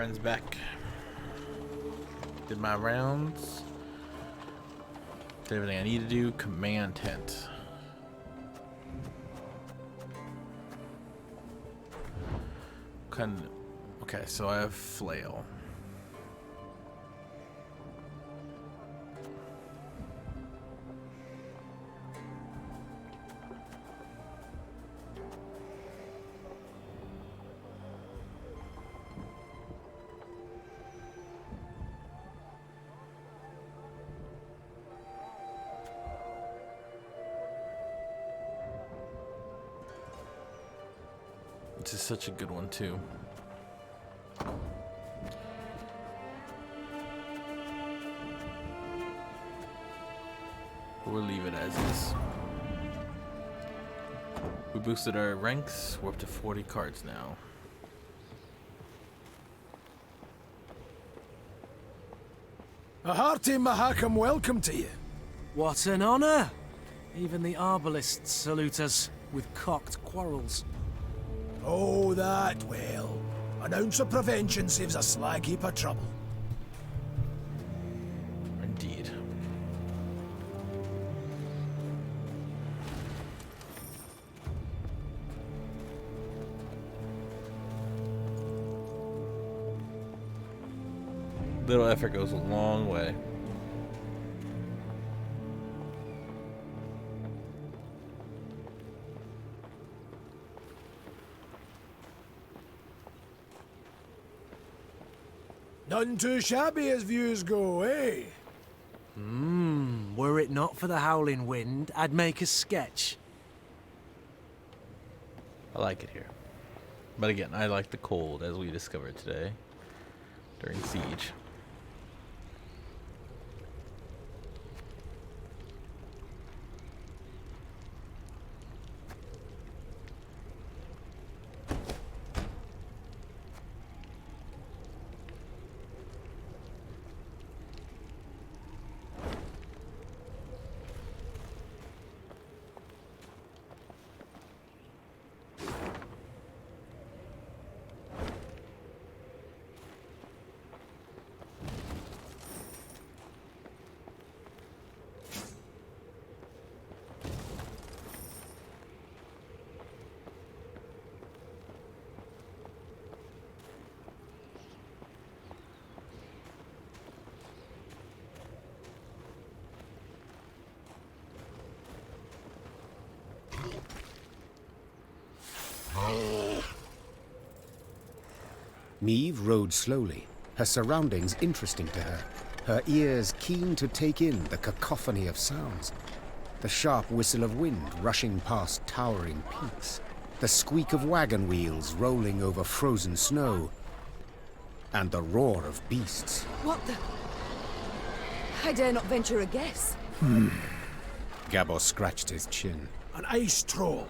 friends back. Did my rounds. Did everything I need to do. Command tent. Okay, so I have flail. This is such a good one too. We'll leave it as is. We boosted our ranks. We're up to 40 cards now. A hearty Mahakam welcome to you. What an honor! Even the arbalists salute us with cocked quarrels. Oh, that well. An ounce of prevention saves a slag heap of trouble. Indeed. Little effort goes a long way. None too shabby as views go, eh? Were it not for the howling wind, I'd make a sketch. I like it here. But again, I like the cold, as we discovered today during siege. Meve rode slowly, her surroundings interesting to her, her ears keen to take in the cacophony of sounds. The sharp whistle of wind rushing past towering peaks, the squeak of wagon wheels rolling over frozen snow, and the roar of beasts. What the? I dare not venture a guess. Gabor scratched his chin. An ice troll.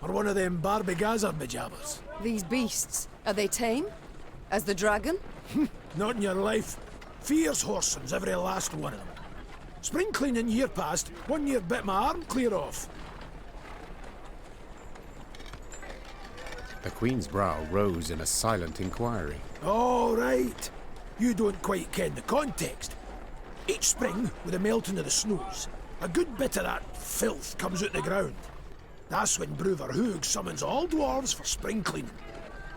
Or one of them Barbigazar majabbers. These beasts, are they tame? As the dragon? Not in your life. Fierce horsens, every last one of them. Spring cleaning year past, 1 year bit my arm clear off. The Queen's brow rose in a silent inquiry. All right. You don't quite ken the context. Each spring, with the melting of the snows, a good bit of that filth comes out the ground. That's when Bruver Hoog summons all dwarves for spring cleaning.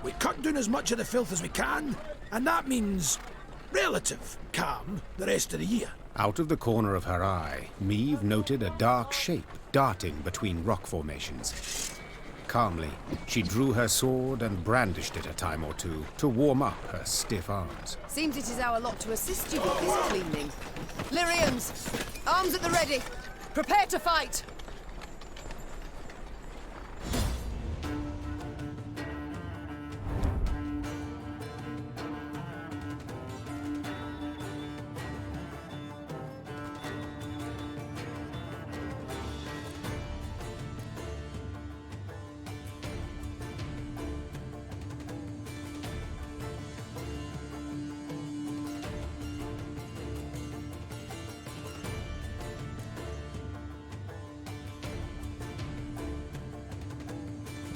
We cut down as much of the filth as we can, and that means relative calm the rest of the year. Out of the corner of her eye, Meve noted a dark shape darting between rock formations. Calmly, she drew her sword and brandished it a time or two to warm up her stiff arms. Seems it is our lot to assist you with this cleaning. Lyrians, arms at the ready. Prepare to fight!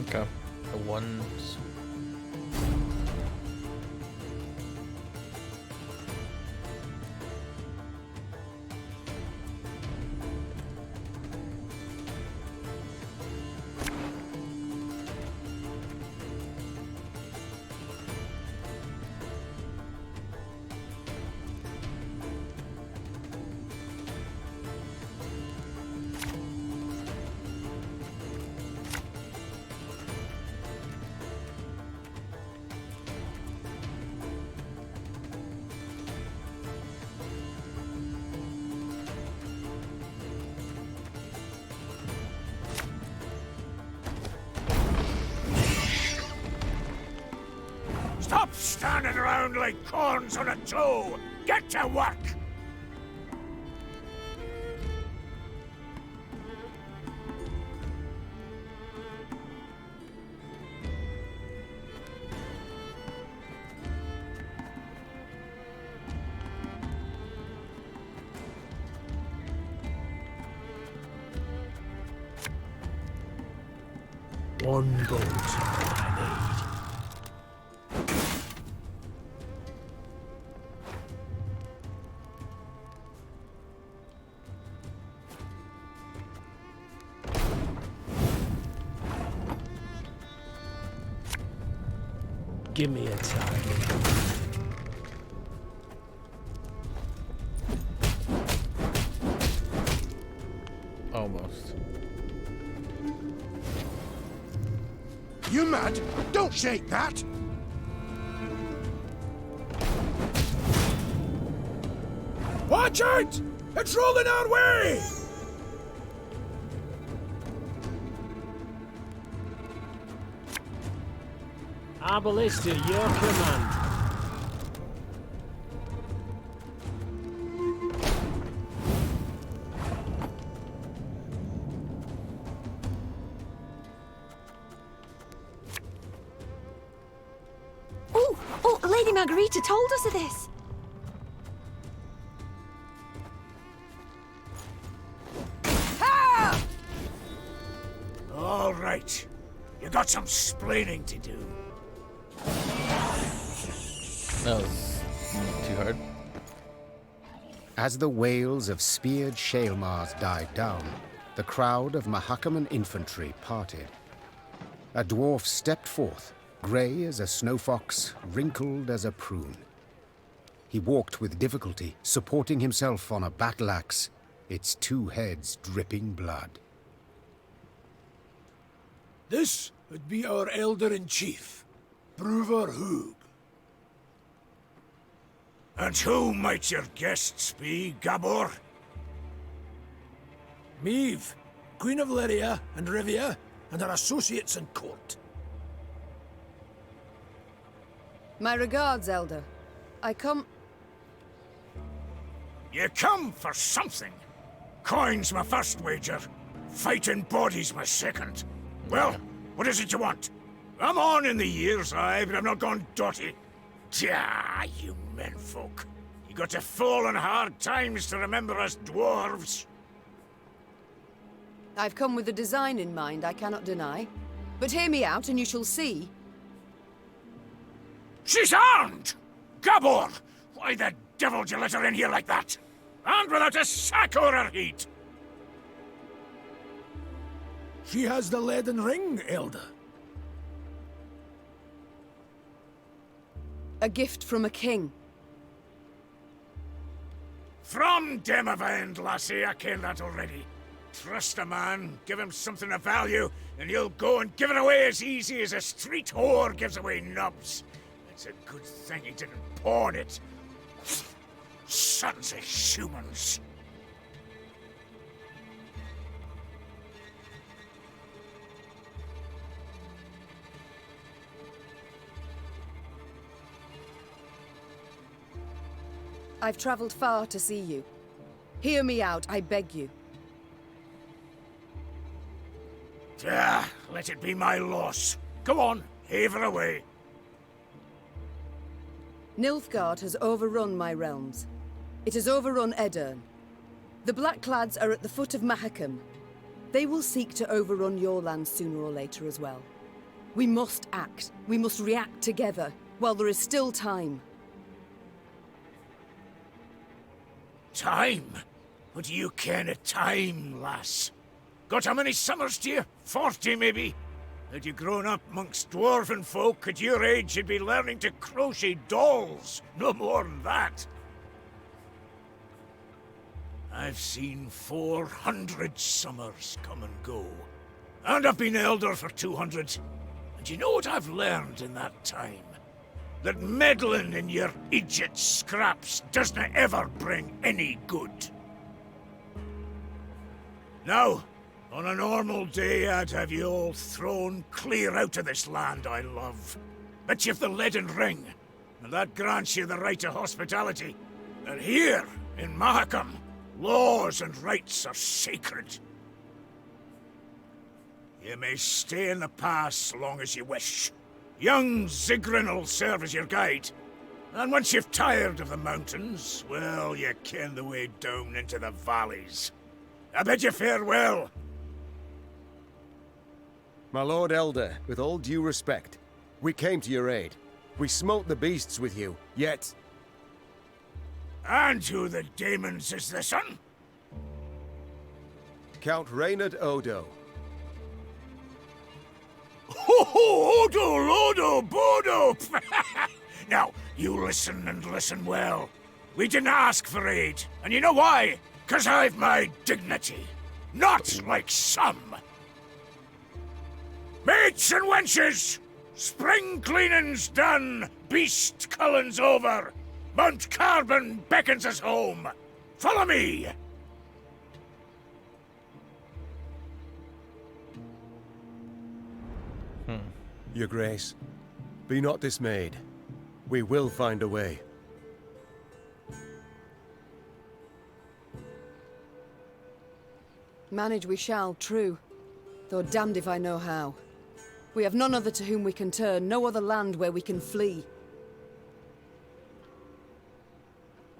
Okay. The ones. standing around like corns on a toe! Get to work! One bolt I need. Give me a time. Almost. You mad? Don't shake that! Watch out! It's rolling our way! Arbalist at your command. Oh, Lady Margarita told us of this. Ha! All right. You got some splaining to do. That was too hard. As the wails of speared Shaelmars died down, the crowd of Mahakaman infantry parted. A dwarf stepped forth, grey as a snow fox, wrinkled as a prune. He walked with difficulty, supporting himself on a battle axe, its two heads dripping blood. This would be our elder-in-chief, Bruvor Hoog. And who might your guests be, Gabor? Meve, Queen of Lyria and Rivia, and her associates in court. My regards, Elder. I come... You come for something. Coin's my first wager. Fighting bodies my second. Well, what is it you want? I'm on in the years, aye, but I'm not gone dotty. Tja, you menfolk. You got to fall on hard times to remember us dwarves. I've come with a design in mind, I cannot deny. But hear me out and you shall see. She's armed! Gabor! Why the devil did you let her in here like that? And without a sack or her heat! She has the leaden ring, Elder. A gift from a king. From Demavend, lassie, I ken that already. Trust a man, give him something of value, and he'll go and give it away as easy as a street whore gives away nubs. It's a good thing he didn't pawn it. Sons of humans. I've traveled far to see you. Hear me out, I beg you. Let it be my loss. Go on, haver away. Nilfgaard has overrun my realms. It has overrun Edirn. The Blackclads are at the foot of Mahakam. They will seek to overrun your land sooner or later as well. We must act. We must react together, while there is still time. Time? What do you ken of time, lass? Got how many summers to you? 40, maybe? Had you grown up amongst dwarven folk, at your age you'd be learning to crochet dolls. No more than that. I've seen 400 summers come and go. And I've been elder for 200. And you know what I've learned in that time? That meddling in your idiot scraps doesn't ever bring any good. Now, on a normal day, I'd have you all thrown clear out of this land I love. Bet you've the leaden ring. and that grants you the right to hospitality. And here, in Mahakam, laws and rights are sacred. You may stay in the pass long as you wish. Young Zigrin will serve as your guide. And once you've tired of the mountains, well, you ken the way down into the valleys. I bid you farewell. My Lord Elder, with all due respect, we came to your aid. We smote the beasts with you, yet... And who the demons is this on? Count Reynard Odo. Ho ho, Odo, Lodo, Bodo! Now, you listen and listen well. We didn't ask for aid, and you know why? 'Cause I've my dignity. Not like some. Mates and wenches! Spring cleaning's done, beast culling's over. Mount Carbon beckons us home. Follow me! Your Grace, be not dismayed. We will find a way. Manage we shall, true. Though damned if I know how. We have none other to whom we can turn, no other land where we can flee.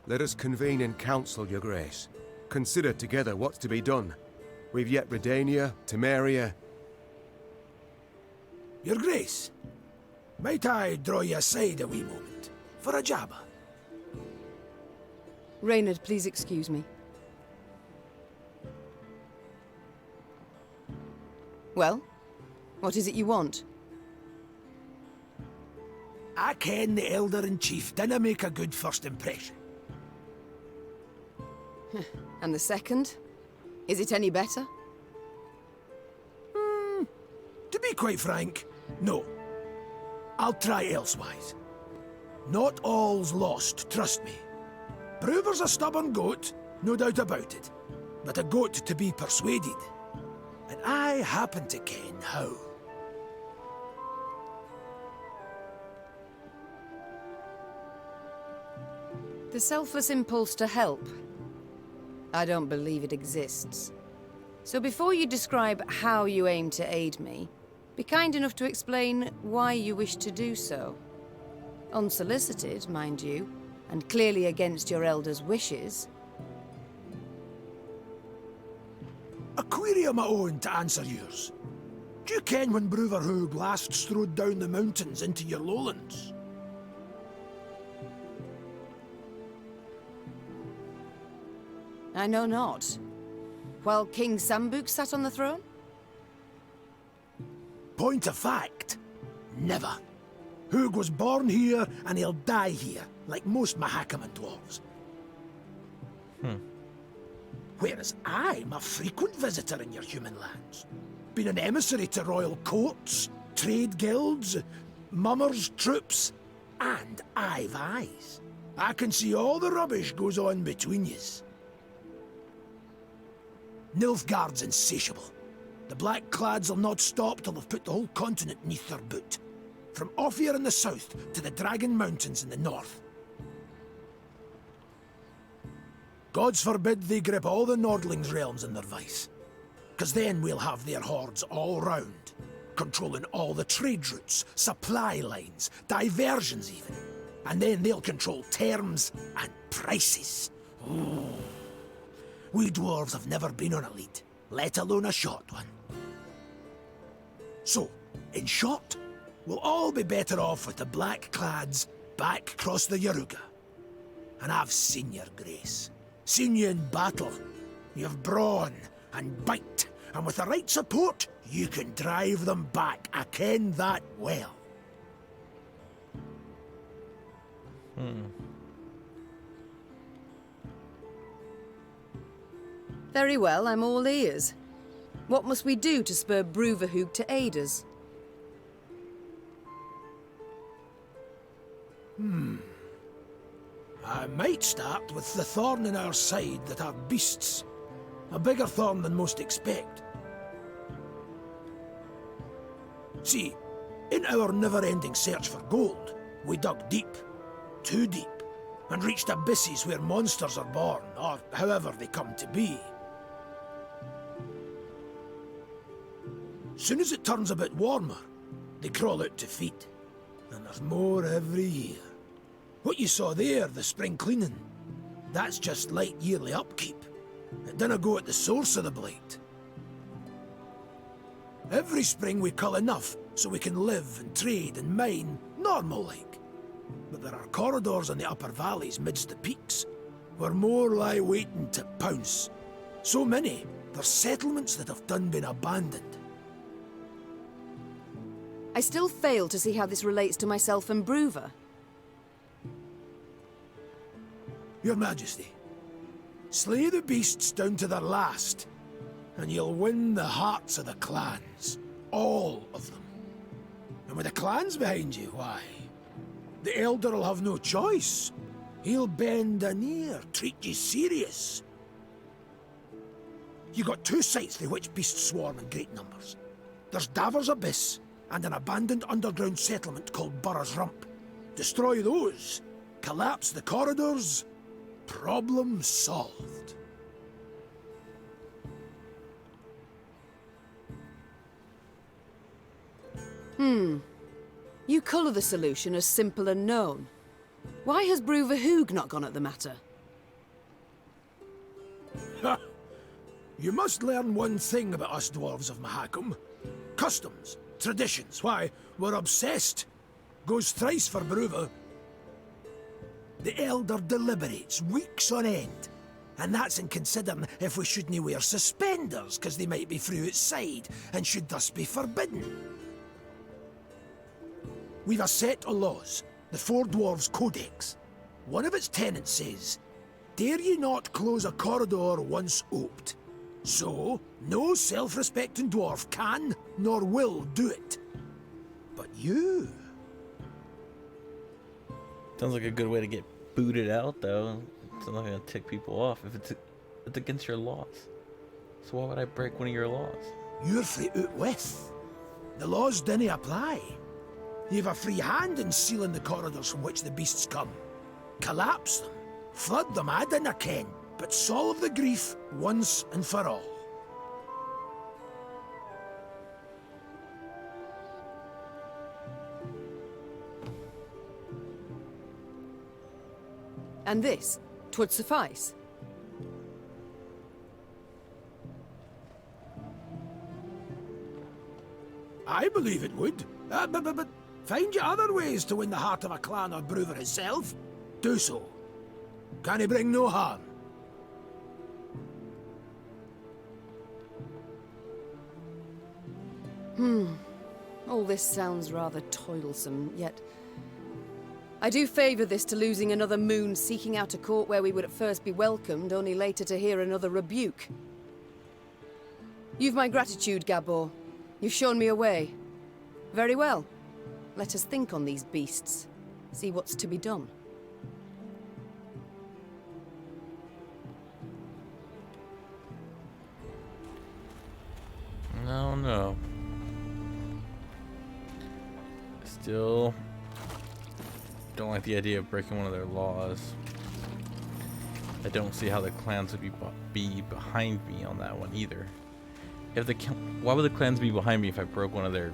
Let us convene in council, Your Grace. Consider together what's to be done. We've yet Redania, Temeria... Your Grace, might I draw you aside a wee moment for a jabber? Reynard, please excuse me. Well, what is it you want? I ken the Elder-in-Chief dinna make a good first impression. And the second? Is it any better? To be quite frank, no. I'll try elsewise. Not all's lost, trust me. Bruver's a stubborn goat, no doubt about it. But a goat to be persuaded. And I happen to ken how. The selfless impulse to help. I don't believe it exists. So before you describe how you aim to aid me, be kind enough to explain why you wish to do so. Unsolicited, mind you, and clearly against your elder's wishes. A query of my own to answer yours. Do you ken when Bruverhoog last strode down the mountains into your lowlands? I know not. While King Sambuk sat on the throne? Point of fact, never. Hoog was born here and he'll die here, like most Mahakaman dwarves. Whereas I'm a frequent visitor in your human lands. Been an emissary to royal courts, trade guilds, mummers' troops, and I've eyes. I can see all the rubbish goes on between yous. Nilfgaard's insatiable. The Blackclads will not stop till they've put the whole continent neath their boot. From Ophir in the south to the Dragon Mountains in the north. Gods forbid they grip all the Nordlings' realms in their vice. 'Cause then we'll have their hordes all round, controlling all the trade routes, supply lines, diversions even. And then they'll control terms and prices. Ooh. We dwarves have never been on a lead, let alone a short one. So, in short, we'll all be better off with the Blackclads back across the Yaruga. And I've seen your grace. Seen you in battle. You've brawn and bite, and with the right support, you can drive them back. I ken that well. Very well, I'm all ears. What must we do to spur Bruverhoog to aid us? I might start with the thorn in our side that are beasts. A bigger thorn than most expect. See, in our never-ending search for gold, we dug deep. too deep, and reached abysses where monsters are born, or however they come to be. Soon as it turns a bit warmer, they crawl out to feed. And there's more every year. What you saw there, the spring cleaning, that's just light yearly upkeep. It dinna go at the source of the blight. Every spring we cull enough so we can live and trade and mine normal-like. But there are corridors in the upper valleys midst the peaks, where more lie waiting to pounce. So many, there's settlements that have done been abandoned. I still fail to see how this relates to myself and Bruver. Your Majesty, slay the beasts down to their last, and you'll win the hearts of the clans. All of them. And with the clans behind you, why? The Elder'll have no choice. He'll bend an ear, treat you serious. You got two sites through which beasts swarm in great numbers. There's Davor's Abyss, and an abandoned underground settlement called Burr's Rump. Destroy those, collapse the corridors, problem solved. You colour the solution as simple and known. Why has Bruver Hoog not gone at the matter? You must learn one thing about us dwarves of Mahakam. Customs, traditions, why, we're obsessed. Goes thrice for Bruver. The Elder deliberates weeks on end. And that's in considering if we shouldn't wear suspenders, because they might be through outside, and should thus be forbidden. We've a set of laws, the Four Dwarves Codex. One of its tenets says, dare ye not close a corridor once oped. So, no self-respecting dwarf can nor will do it. But you... Sounds like a good way to get booted out, though. It's not gonna tick people off if it's against your laws. So why would I break one of your laws? You're free out with. The laws dinna apply. You've a free hand in sealing the corridors from which the beasts come. Collapse them, flood them, I dinna ken, but solve the grief once and for all. And this, 'twould suffice. I believe it would. But find you other ways to win the heart of a clan or Bruver himself. Do so. Can he bring no harm? All this sounds rather toilsome, yet... I do favour this to losing another moon seeking out a court where we would at first be welcomed, only later to hear another rebuke. You've my gratitude, Gabor. You've shown me a way. Very well. Let us think on these beasts. See what's to be done. No. Still don't like the idea of breaking one of their laws. I don't see how the clans would be behind me on that one either. Why would the clans be behind me if I broke one of their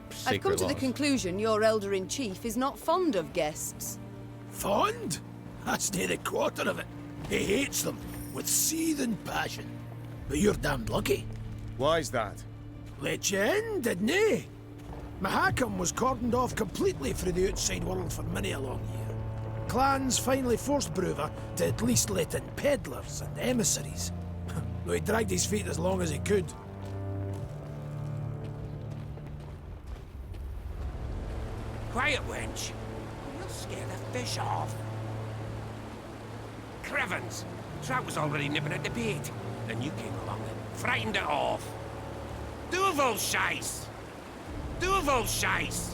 sacred I've come to laws? the conclusion your Elder-in-Chief is not fond of guests. Fond? That's near a quarter of it. He hates them with seething passion. But you're damned lucky. Why's that? Let you in, didn't he? Mahakam was cordoned off completely through the outside world for many a long year. Clans finally forced Bruver to at least let in peddlers and emissaries. Though he dragged his feet as long as he could. Quiet, wench. You'll scare the fish off. Crevens! Trout was already nipping at the bait. Then you came along and frightened it off. Duval Scheiss! Duval Scheiss!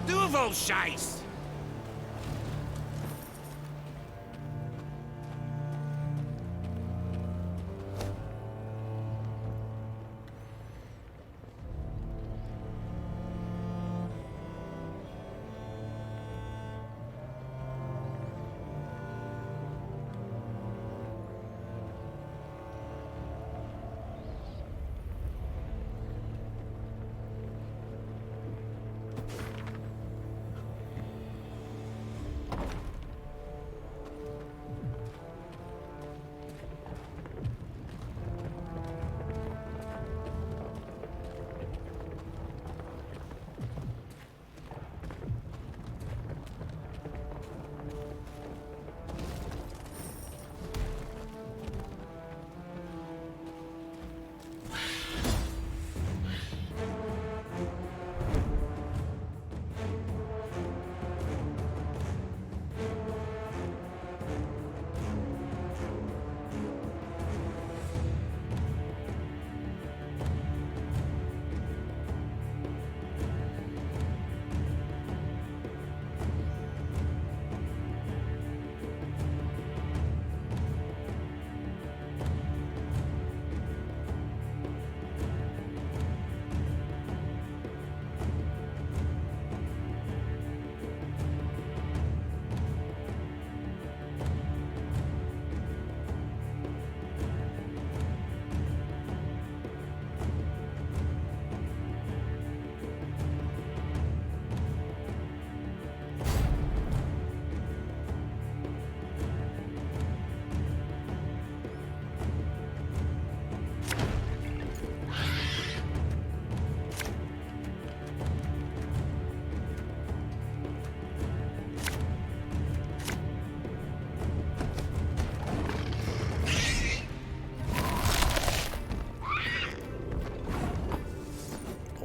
Duval Scheiss!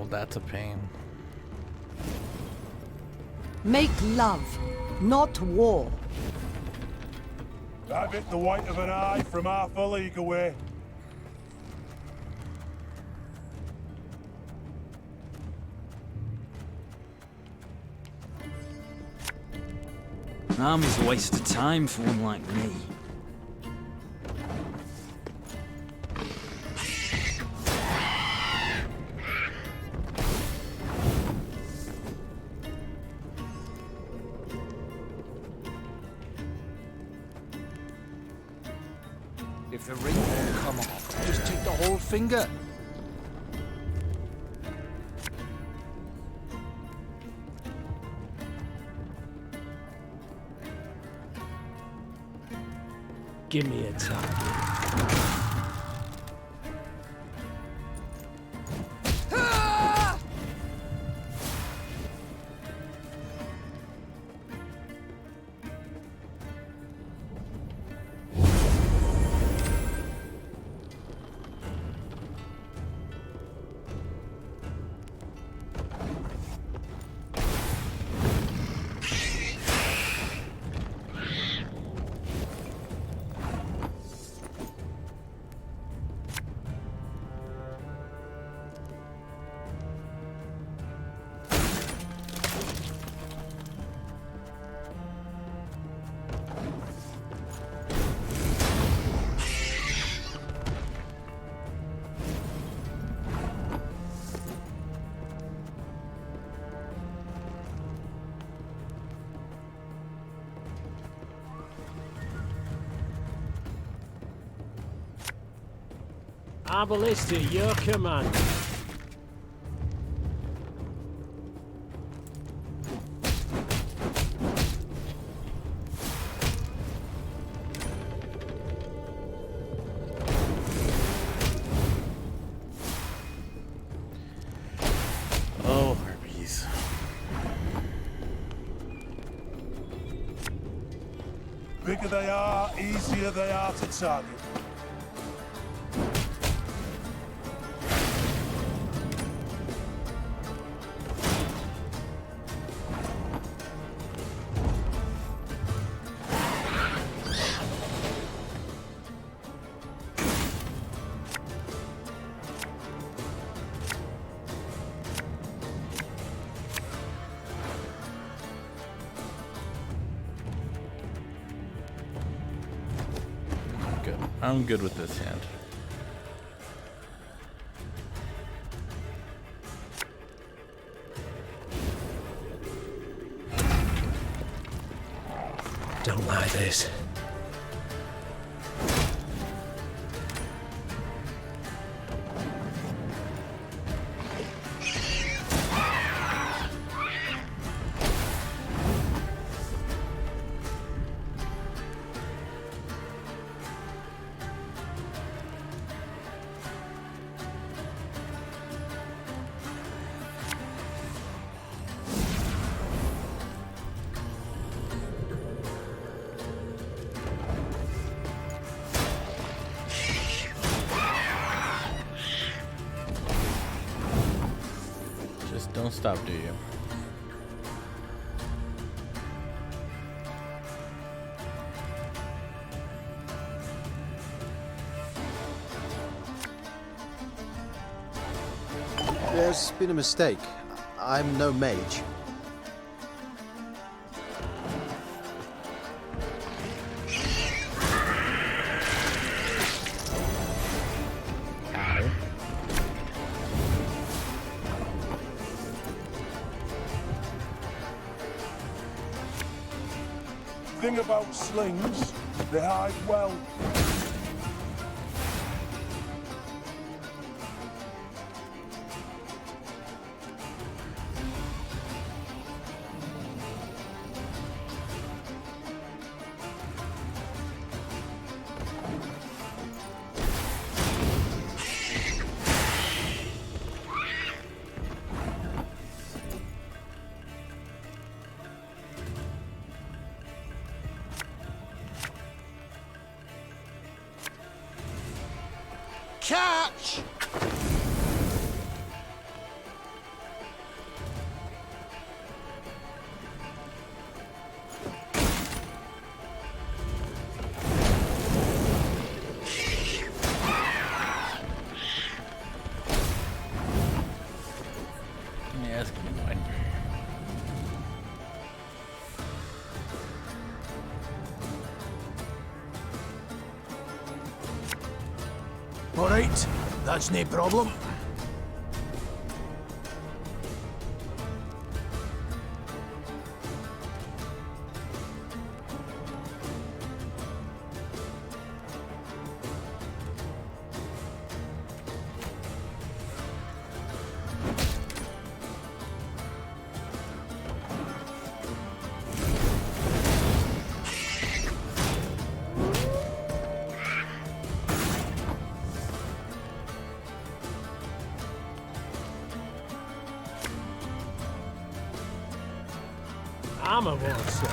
that's a pain. Make love, not war. That bit the white of an eye from half a league away. Army's a waste of time for one like me. If the ring won't come off, just take the whole finger. Give me a target. Arbalist at your command. Oh, harpies. Bigger they are, easier they are to target. Good. I'm good with this hand. Don't like this. Just don't stop, do you? There's been a mistake. I'm no mage. Thing about slings, they hide well. Catch! All right, that's no problem. I'm a monster.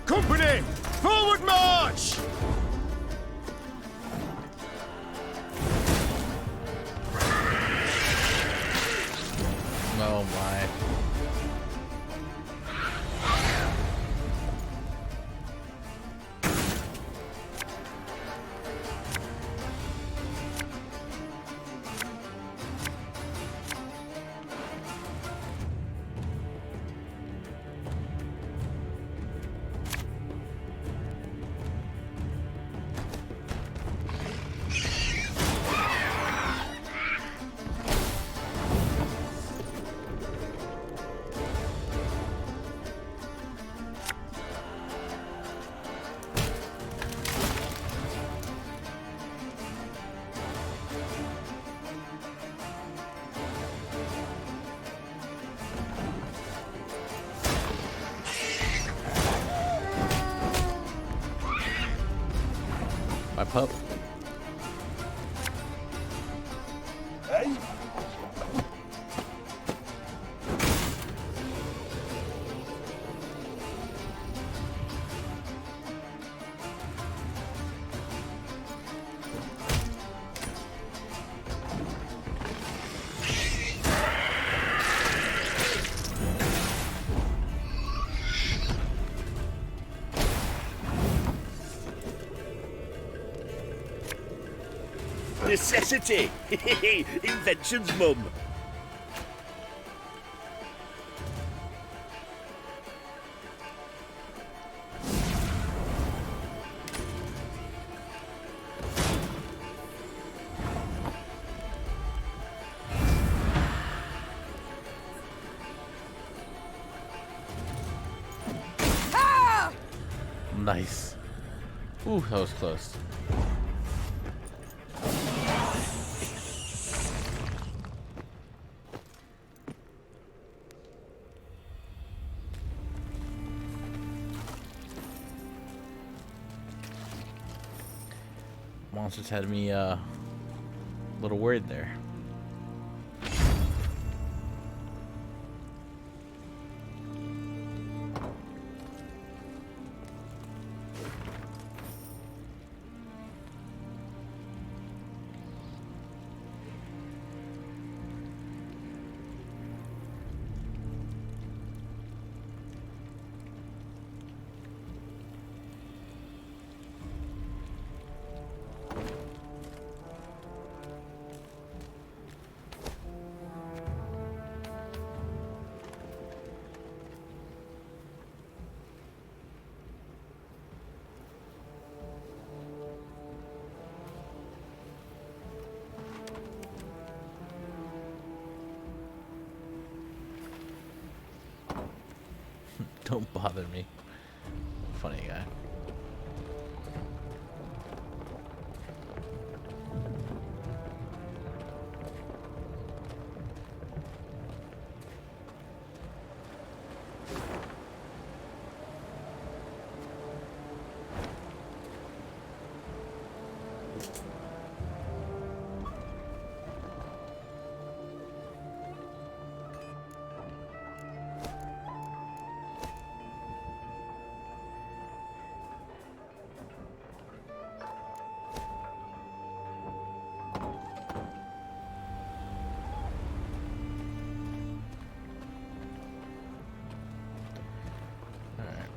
Company! Forward march! Oh my. My pup. Hey? Necessity! Invention's mum. Nice. Ooh, that was close. Monsters had me a little worried there. Don't bother me. Funny guy.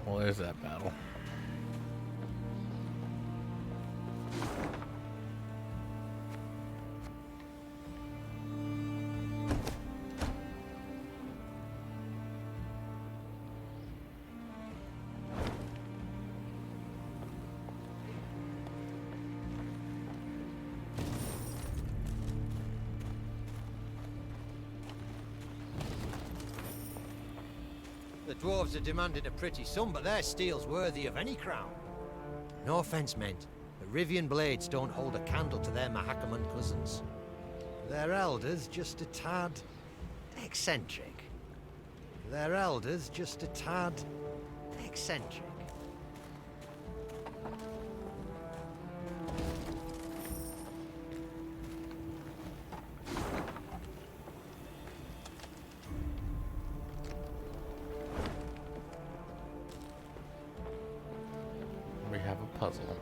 Well, there's that battle. The dwarves are demanding a pretty sum, but their steel's worthy of any crown. No offense meant, but Rivian blades don't hold a candle to their Mahakaman cousins. Their elders just a tad eccentric. Their elders just a tad eccentric. We have a puzzle.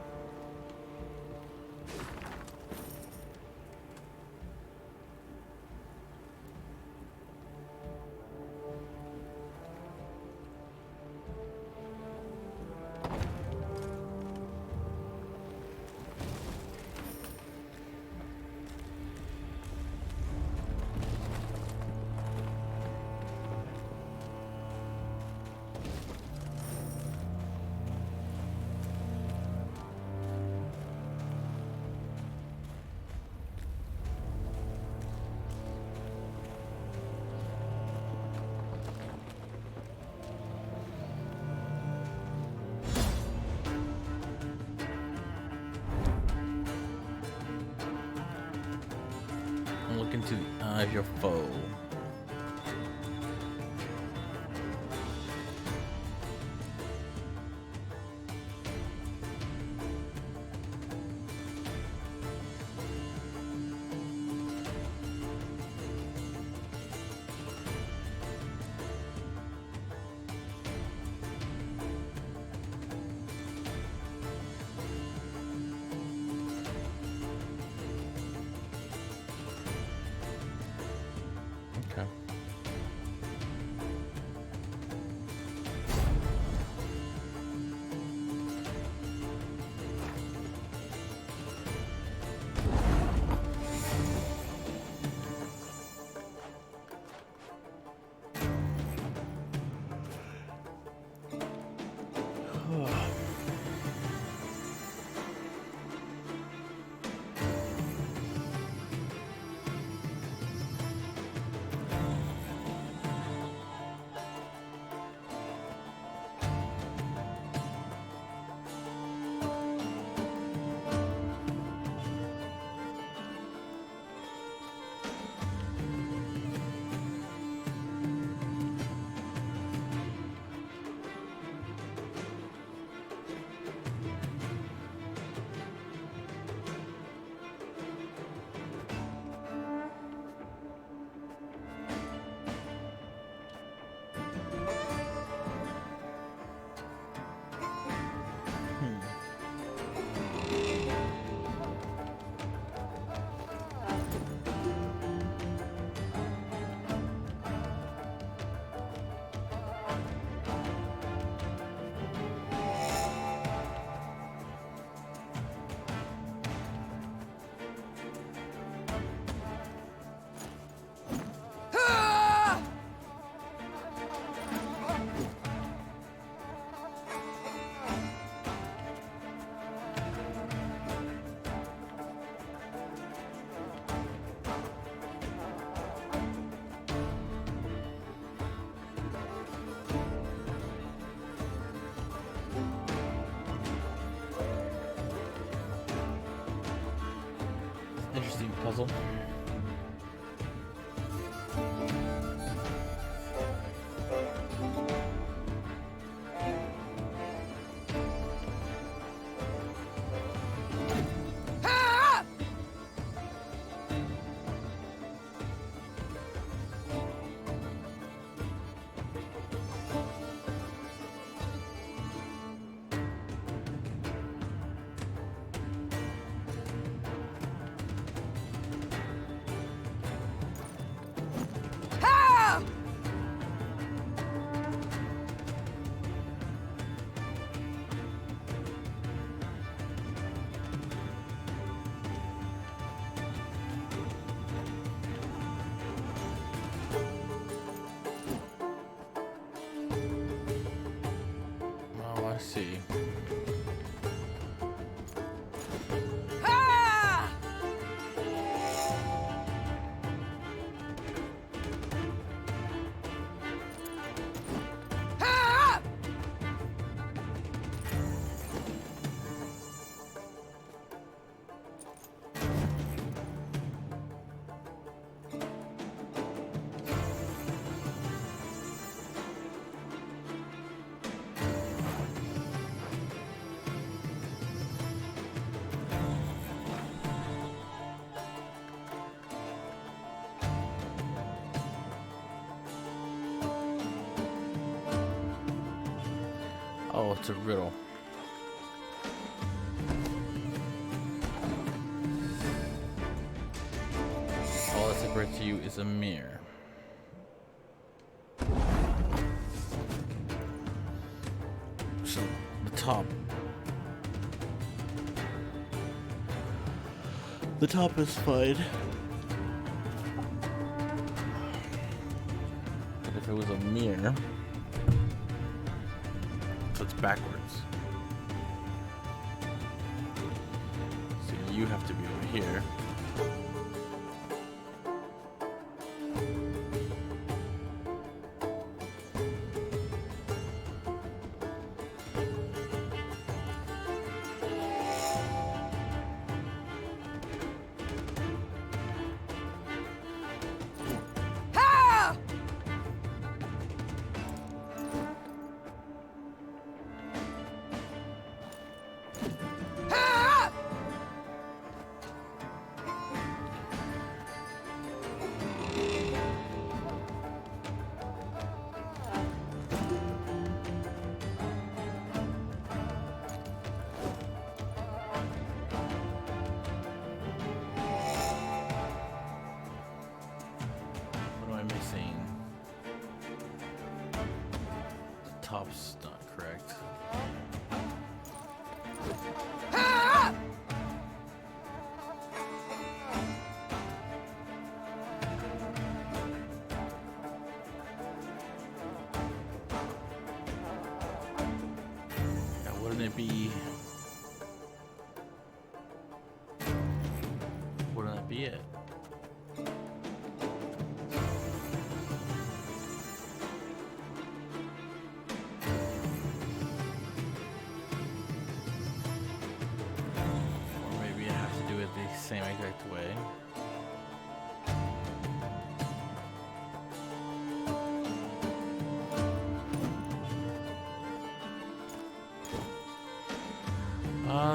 Look into the eye of your foe. Okay. Interesting puzzle. Oh, I see. Oh, it's a riddle. All that separates you is a mirror. So, the top. The top is fine. But if it was a mirror, so it's backwards. So you have to be over here. Top's not correct. Now, wouldn't it be? Wouldn't that be it? Same exact way.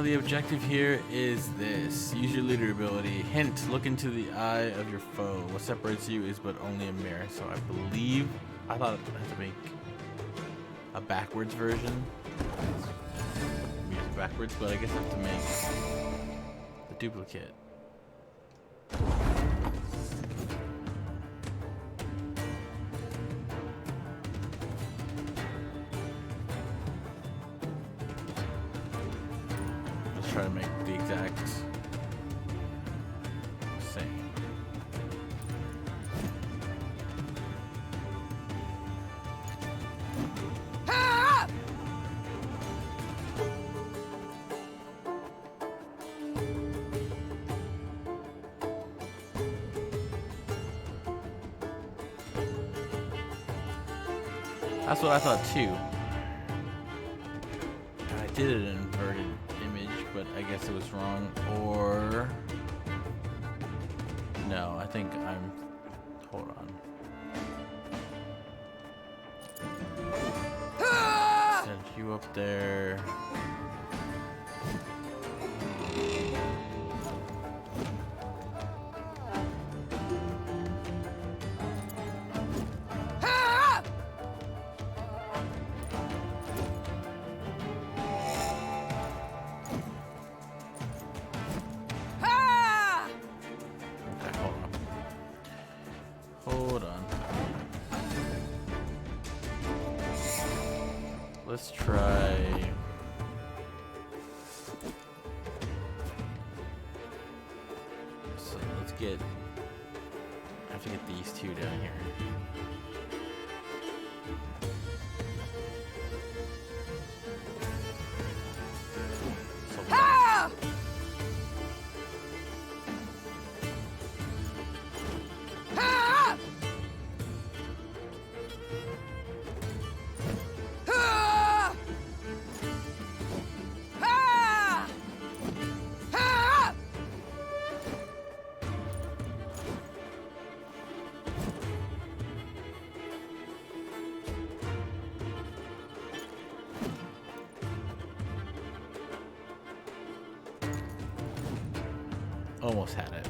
The objective here is this. Use your leader ability. Hint, look into the eye of your foe. What separates you is but only a mirror. So I believe, I thought I had to make a backwards version. Use it backwards, but I guess I have to make the duplicate. Let's try to make the exact same. That's what I thought too. I did an inverted image, but I guess it was wrong. Or No, I think I'm... Hold on. Send you up there. Let's try... So let's get... I have to get these two down here. Almost had it.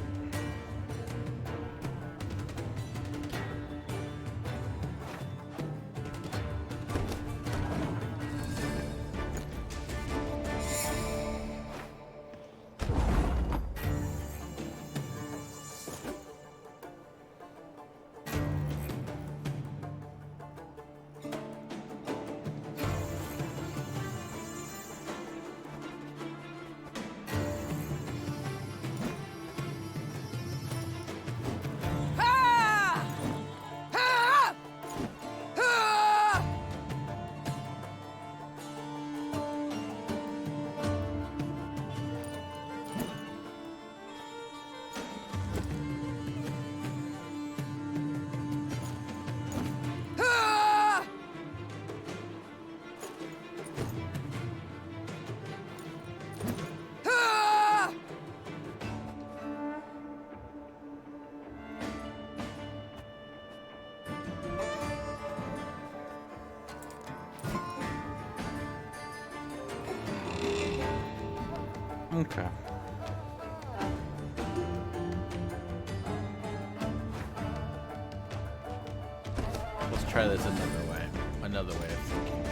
Okay. Let's try this another way. Another way of thinking.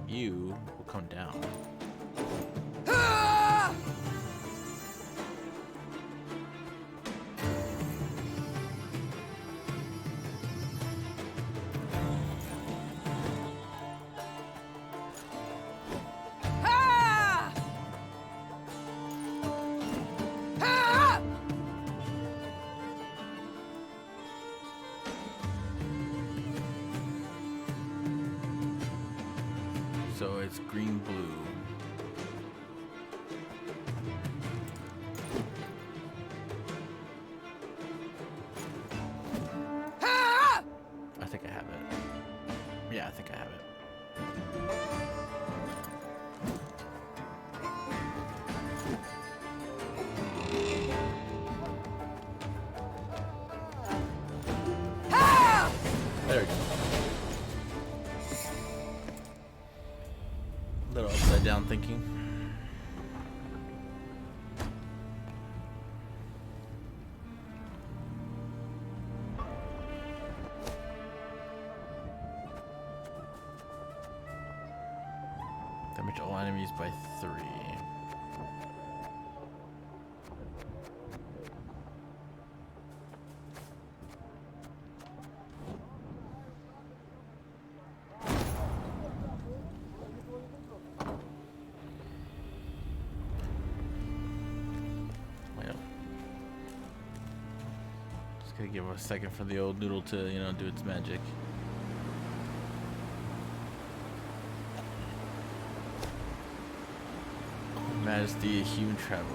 You will come down. So it's green, blue. I think I have it. Yeah, I think I have it. There we go. Little upside down thinking. Damage all enemies by 3. Gotta give it a second for the old noodle to, you know, do its magic. Majesty, a human traveler.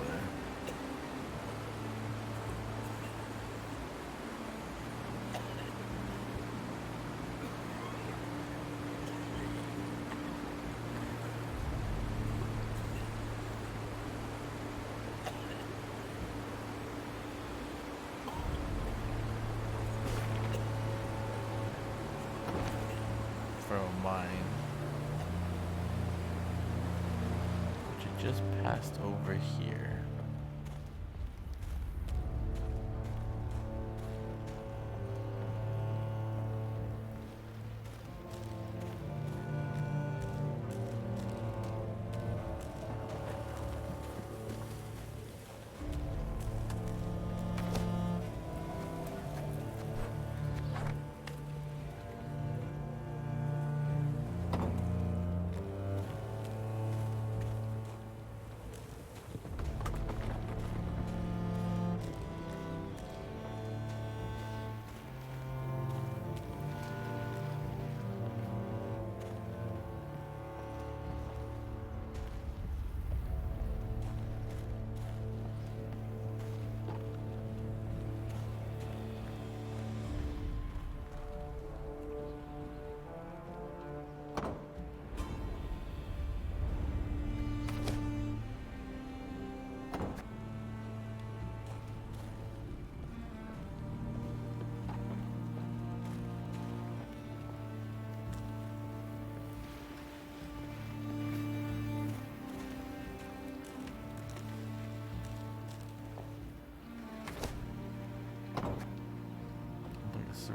Narrow Mine, which I just passed over here.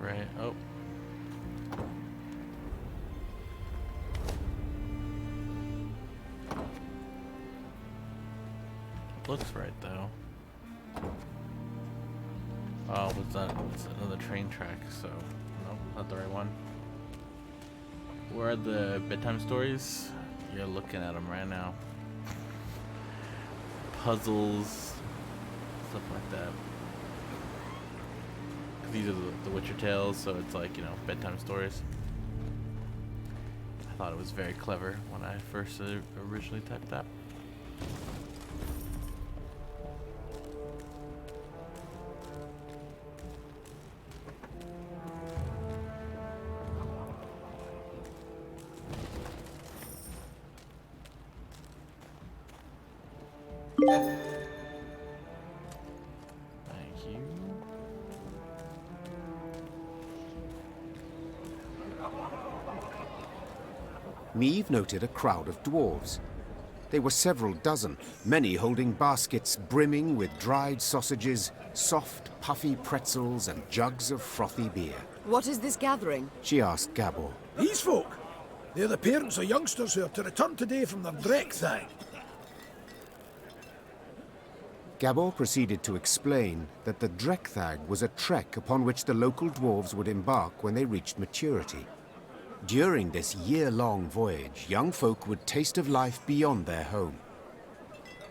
Right. Oh. Looks right though. Oh, what's that? It's another train track, so nope, not the right one. Where are the bedtime stories? You're looking at them right now. Puzzles, stuff like that. These are the Witcher tales, so it's like, you know, bedtime stories. I thought it was very clever when I first originally typed that. Meve noted a crowd of dwarves. They were several dozen, many holding baskets brimming with dried sausages, soft, puffy pretzels, and jugs of frothy beer. What is this gathering? She asked Gabor. These folk, they're the parents of youngsters who are to return today from their Dreckthag. Gabor proceeded to explain that the Dreckthag was a trek upon which the local dwarves would embark when they reached maturity. During this year-long voyage, young folk would taste of life beyond their home.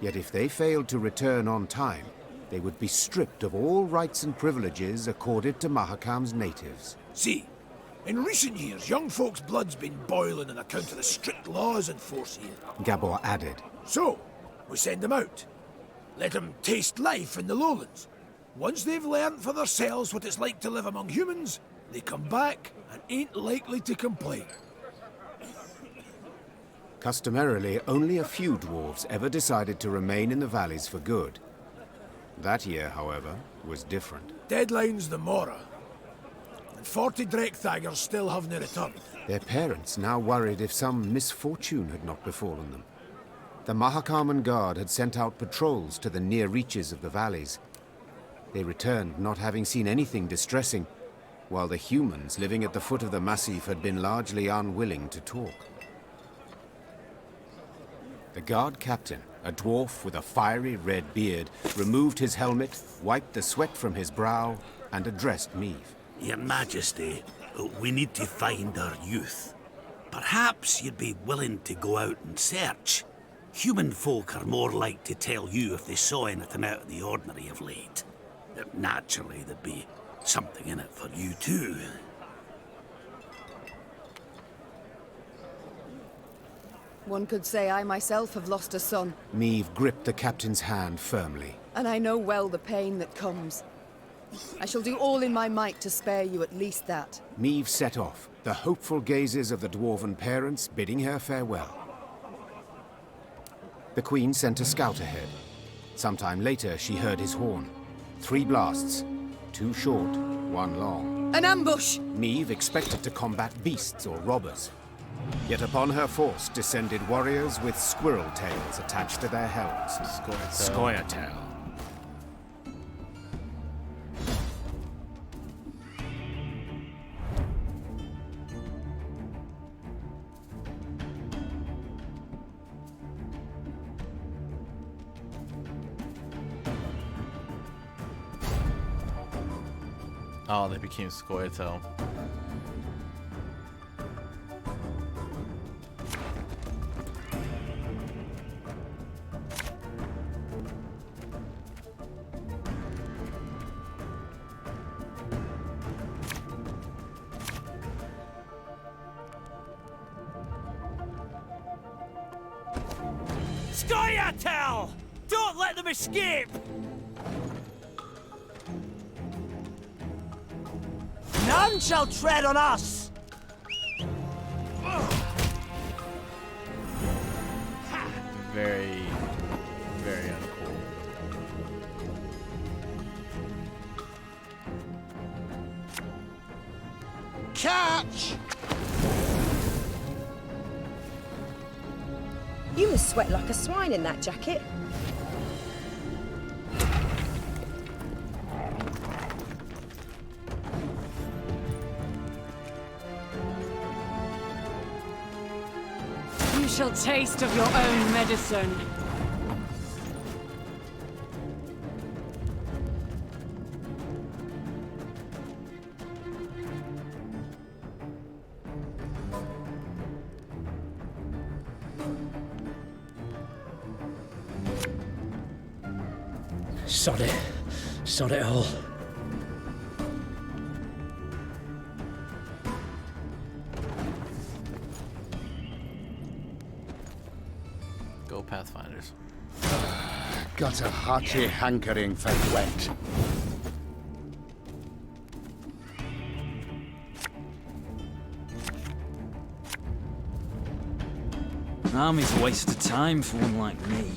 Yet if they failed to return on time, they would be stripped of all rights and privileges accorded to Mahakam's natives. See, in recent years, young folks' blood's been boiling on account of the strict laws in force here. Gabor added. So, we send them out. Let them taste life in the lowlands. Once they've learned for themselves what it's like to live among humans, they come back and ain't likely to complain. Customarily, only a few dwarves ever decided to remain in the valleys for good. That year, however, was different. Deadline's the Mora, and 40 Dreckthagers still haven't returned. Their parents now worried if some misfortune had not befallen them. The Mahakaman Guard had sent out patrols to the near reaches of the valleys. They returned not having seen anything distressing, while the humans living at the foot of the massif had been largely unwilling to talk. The guard captain, a dwarf with a fiery red beard, removed his helmet, wiped the sweat from his brow, and addressed Meve. Your Majesty, we need to find our youth. Perhaps you'd be willing to go out and search. Human folk are more like to tell you if they saw anything out of the ordinary of late. Naturally, there'd be something in it for you too. One could say I myself have lost a son. Meve gripped the captain's hand firmly. And I know well the pain that comes. I shall do all in my might to spare you at least that. Meve set off, the hopeful gazes of the dwarven parents bidding her farewell. The Queen sent a scout ahead. Sometime later, she heard his horn. 3 blasts. 2 short, 1 long. An ambush! Meve expected to combat beasts or robbers. Yet upon her force descended warriors with squirrel tails attached to their helms. Scoia'tael. Oh, they became Scoia'tael. Scoia'tael! Don't let them escape! None shall tread on us! Very, very uncool. Catch! You must sweat like a swine in that jacket. You shall taste of your own medicine. Sod it all. Go Pathfinders. Got a hearty hankering for Gwent. An army's a waste of time for one like me.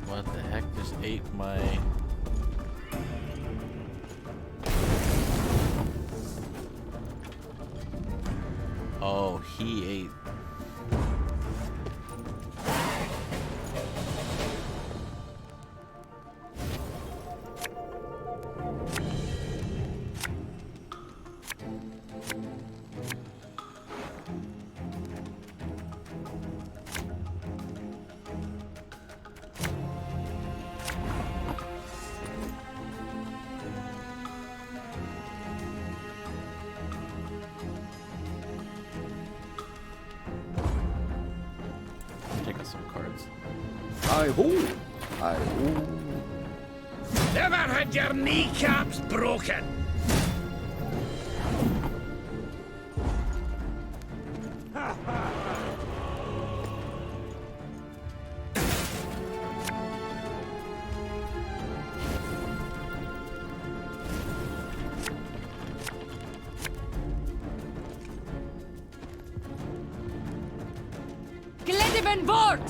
What the heck just ate my... Oh, he ate... Take us some cards. Hi-ho! Hi-ho! Never had your kneecaps broken! Glediven bort!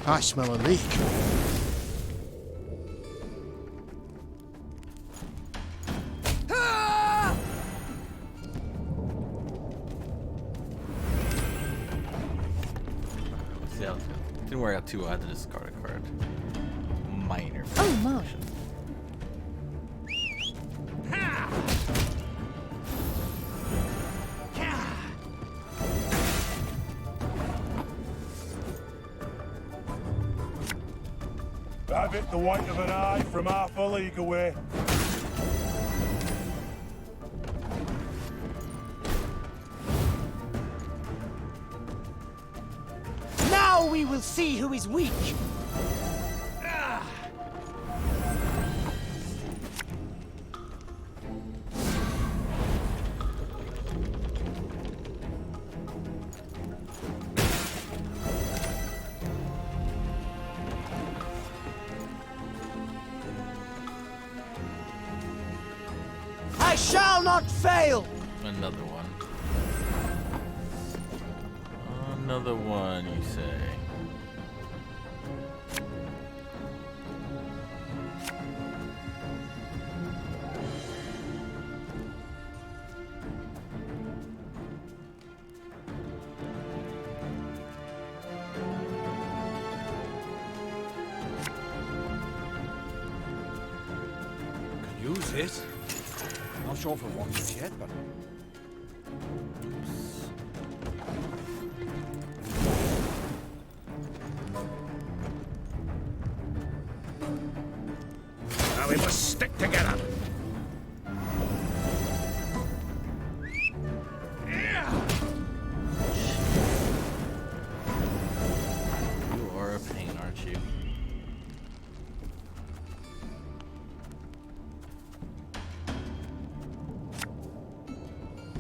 I smell a leak. See, didn't work out too well. I had to discard a card. Minor. Oh my. Have it the white of an eye from half a league away. Now we will see who is weak! shall not fail! Another one. Another one, you say? Use it. Not sure for what just yet, but... Now we must stick together. You are a pain, aren't you?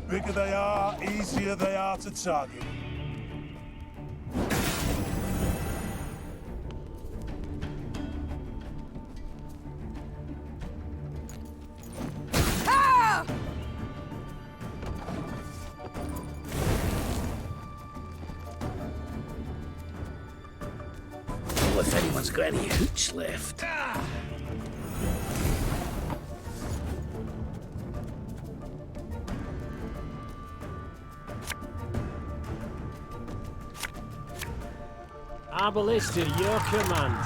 Bigger they are, easier they are to target. Well, if anyone's got any hooch left. Arbalist at your command.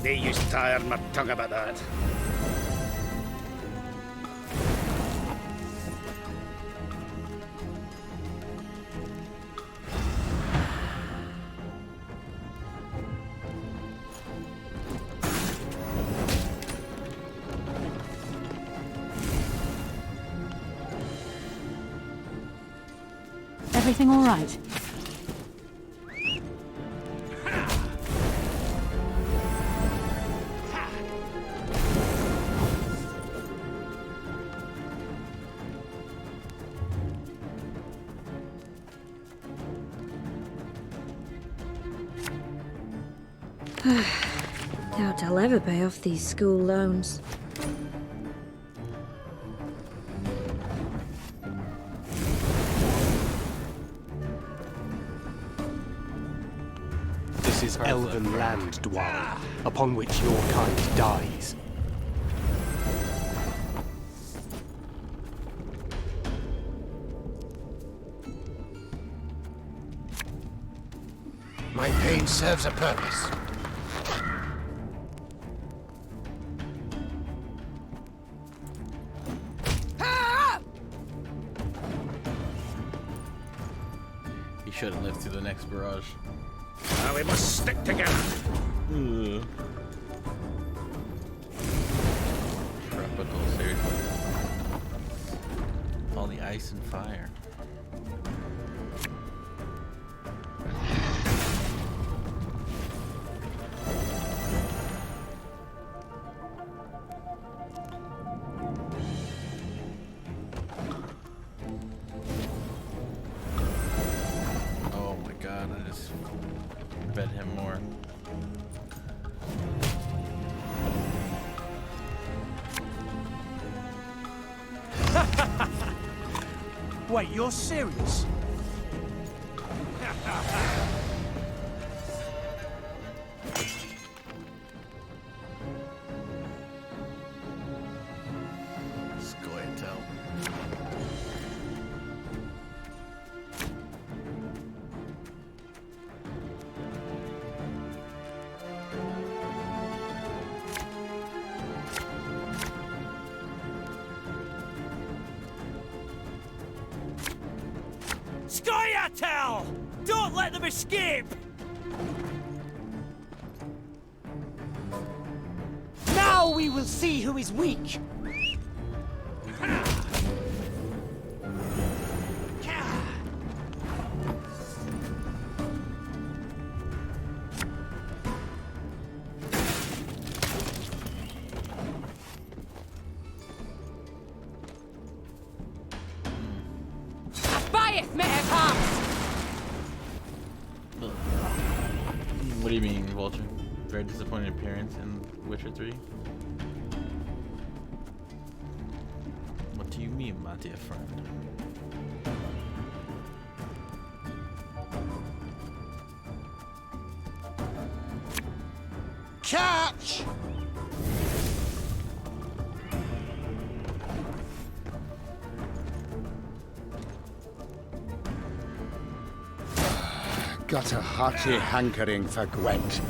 They used to tire my tongue about that. Everything all right? Doubt I'll ever pay off these school loans. This is elven land, Dwal, upon which your kind dies. My pain serves a purpose. He shouldn't live through the next barrage. Now we must stick together. Tropical, seriously. All the ice and fire. Oh my god, I just fed him more. Wait, you're serious? Scoia'tael. Scoia'tael! Don't let them escape! Now we will see who is weak! do you mean, Vulture? Very disappointing appearance in Witcher 3? What do you mean, my dear friend? Catch! Got a hearty hankering for Gwent.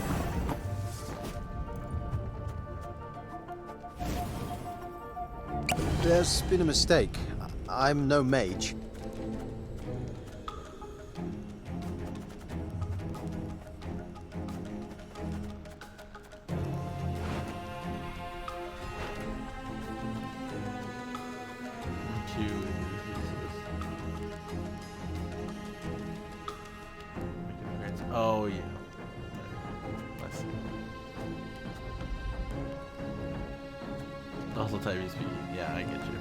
There's been a mistake. I'm no mage. Oh yeah. Let's see. Also type speed. Yeah, I get you.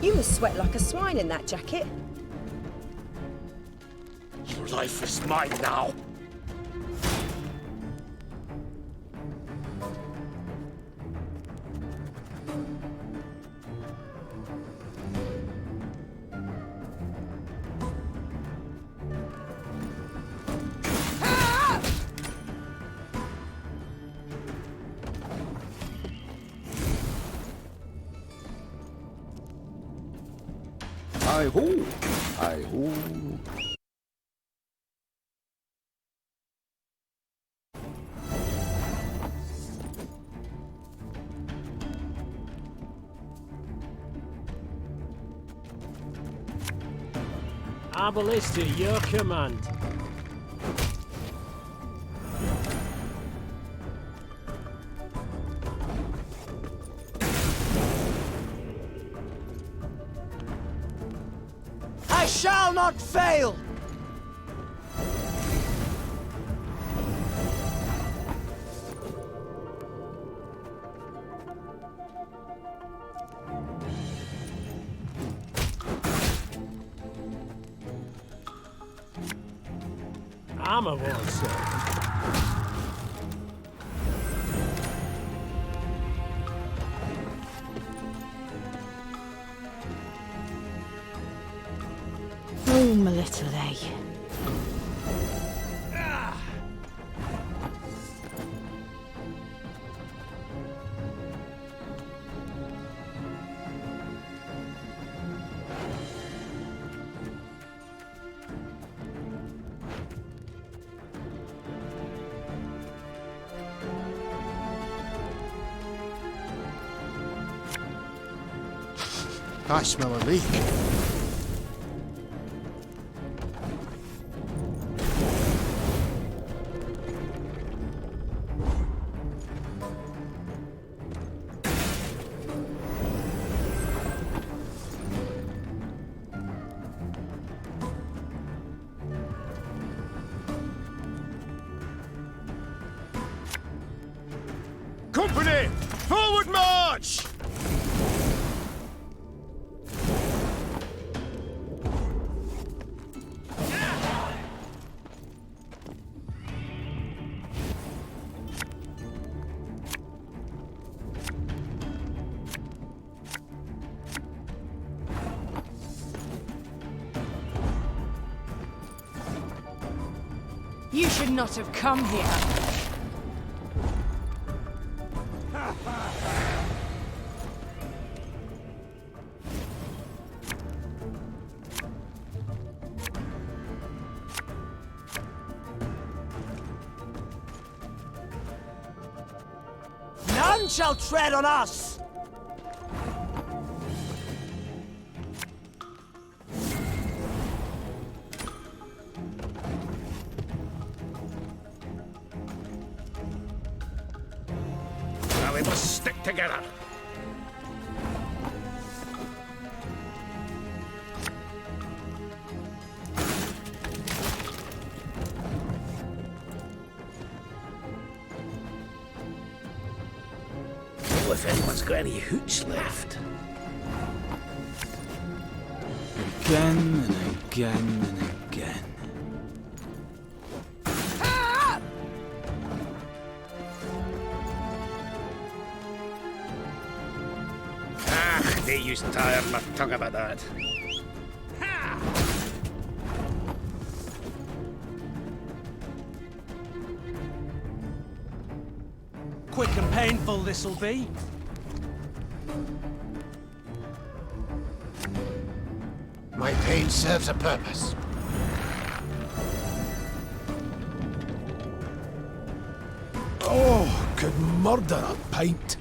You must sweat like a swine in that jacket. Your life is mine now. Hi-ho! Hi-ho! Arbalist at your command. I shall not fail! Armor won't serve. Oh, my little egg. I smell a leak. Company! Forward march! You should not have come here. None shall tread on us! Now we must stick together. know if anyone's got any hooch left. Again and again and again. Ah, they used to tire my tongue about that. Quick and painful this'll be. My pain serves a purpose. Oh, could murder a pint.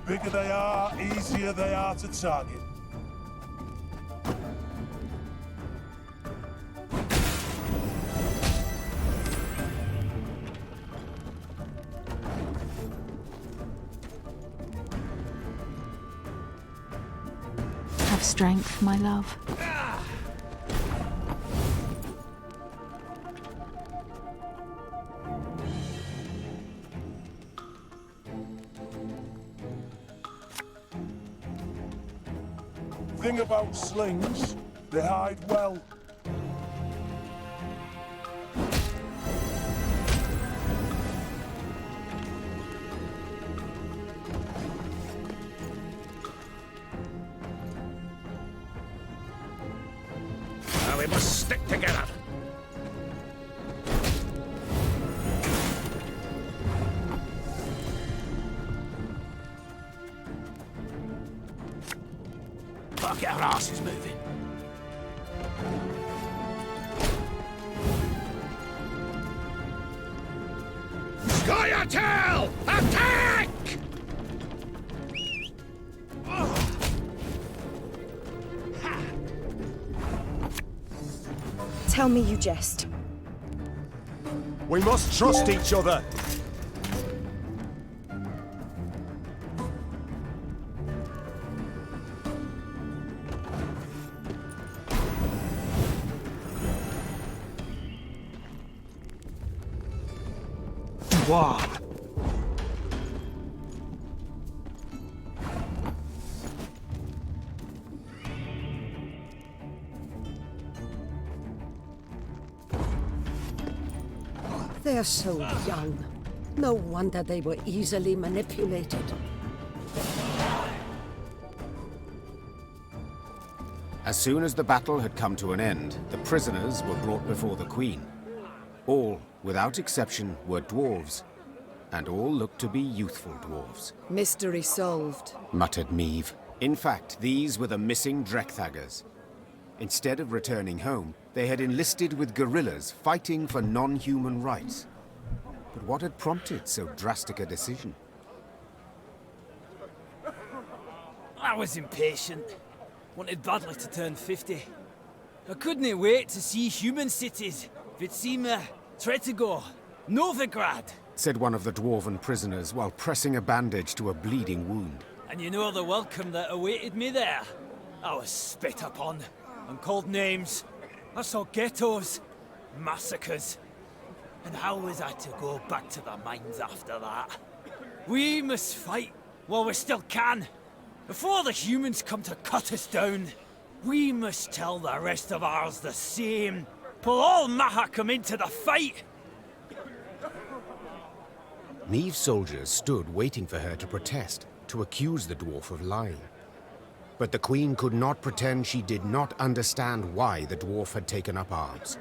Bigger they are, easier they are to target. Have strength, my love. Thing about slings, they hide well. Now we must stick together. Gotta get our asses moving. Scoia'tael! Attack! Tell me you jest. We must trust each other. Wow. They're so young. No wonder they were easily manipulated. As soon as the battle had come to an end, the prisoners were brought before the Queen. All, without exception, were dwarves, and all looked to be youthful dwarves. Mystery solved. Muttered Meve. In fact, these were the missing Drekthagers. Instead of returning home, they had enlisted with guerrillas fighting for non-human rights. But what had prompted so drastic a decision? I was impatient. Wanted badly to turn 50. I couldn't wait to see human cities. Vitsima, Tretogor, Novigrad. Said one of the dwarven prisoners while pressing a bandage to a bleeding wound. And you know the welcome that awaited me there. I was spit upon and called names. I saw ghettos, massacres. And how was I to go back to the mines after that? We must fight while we still can. Before the humans come to cut us down, we must tell the rest of ours the same. Pull all Mahakam into the fight! Meve's soldiers stood waiting for her to protest, to accuse the dwarf of lying. But the Queen could not pretend she did not understand why the dwarf had taken up arms.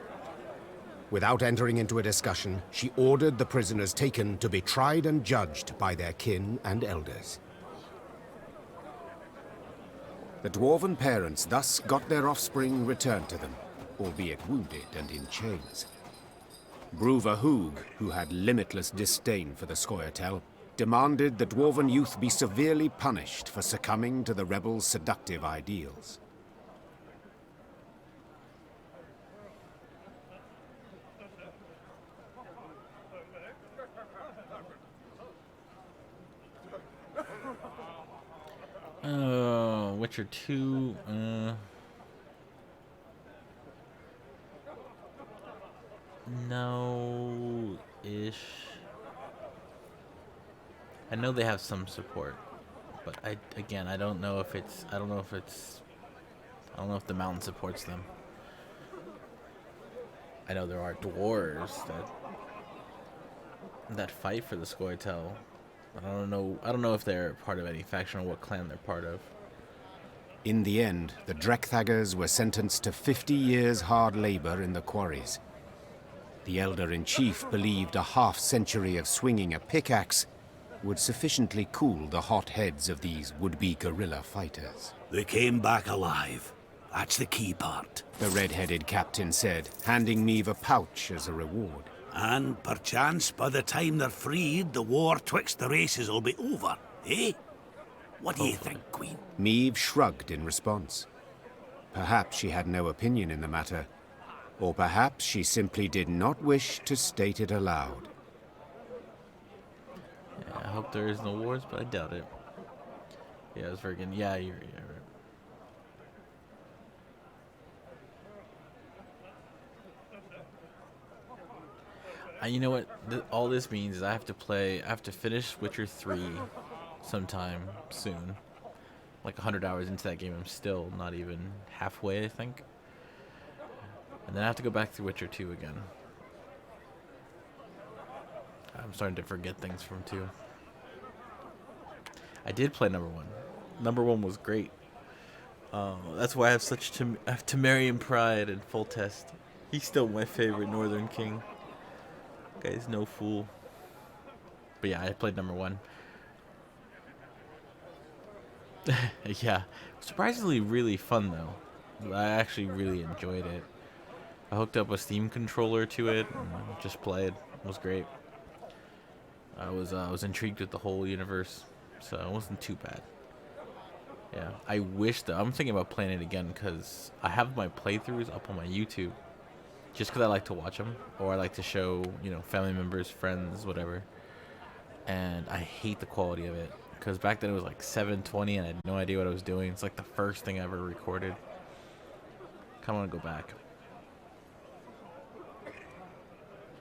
Without entering into a discussion, she ordered the prisoners taken to be tried and judged by their kin and elders. The dwarven parents thus got their offspring returned to them, albeit wounded and in chains. Bruva Hoog, who had limitless disdain for the Scoia'tael, demanded the dwarven youth be severely punished for succumbing to the rebels' seductive ideals. Witcher 2. No-ish. I know they have some support, but I don't know if it's. I don't know if the mountain supports them. I know there are dwarves that fight for the Scoia'tael. But I don't know if they're part of any faction or what clan they're part of. In the end, the Drekthagers were sentenced to 50 years hard labor in the quarries. The Elder-in-Chief believed a half-century of swinging a pickaxe would sufficiently cool the hot heads of these would-be guerrilla fighters. They came back alive. That's the key part. The red-headed captain said, handing Meve a pouch as a reward. And perchance by the time they're freed, the war twixt the races will be over, eh? What do you think, Queen? Meve shrugged in response. Perhaps she had no opinion in the matter, or perhaps she simply did not wish to state it aloud. Yeah, I hope there is no wars, but I doubt it. Yeah, it's very good. Yeah, you're right. You know what? All this means is I have to finish Witcher 3 sometime soon. Like 100 hours into that game, I'm still not even halfway, I think. And then I have to go back through Witcher 2 again. I'm starting to forget things from 2. I did play number 1. Number 1 was great. That's why I have such Temerian pride and Full Test. He's still my favorite Northern King. Guy's no fool. But yeah, I played number 1. Yeah, surprisingly really fun though. I actually really enjoyed it. I hooked up a Steam controller to it and just played. It was great. I was intrigued with the whole universe, so it wasn't too bad. Yeah, I wish that I'm thinking about playing it again because I have my playthroughs up on my YouTube. Just because I like to watch them, or I like to show, family members, friends, whatever. And I hate the quality of it, because back then it was like 720 and I had no idea what I was doing. It's like the first thing I ever recorded. Kind of want to go back.